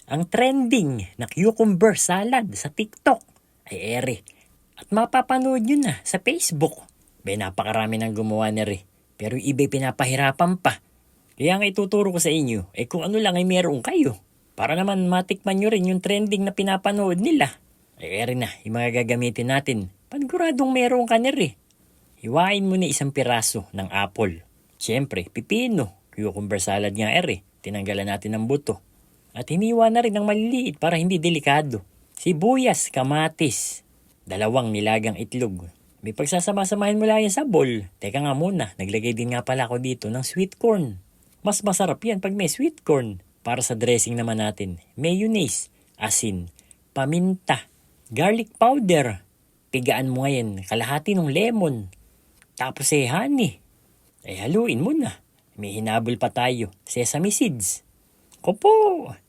Ang trending na cucumber salad sa TikTok ay ere. At mapapanood yun na sa Facebook. Napakarami nang gumawa na rin. Pero yung iba'y pinapahirapan pa. Kaya nga ituturo ko sa inyo, kung ano lang ay meron kayo. Para naman matikman nyo rin yung trending na pinapanood nila. Ere na, yung mga gagamitin natin. Paniguradong meron ka na rin. Hiwain mo na isang piraso ng apple. Siyempre, pipino. Cucumber salad nga ere. Tinanggalan natin ng buto. At hiniwa na rin ng maliliit para hindi delikado. Sibuyas, kamatis. 2 nilagang itlog. May pagsasama-samahin mo lang yan sa bowl. Teka nga muna, naglagay din nga pala ako dito ng sweet corn. Mas masarap yan pag may sweet corn. Para sa dressing naman natin, mayonnaise, asin, paminta, garlic powder. Pigaan mo ngayon, kalahati ng lemon. Tapos honey. Haluin mo na. May hinabol pa tayo, sesame seeds. Kopo!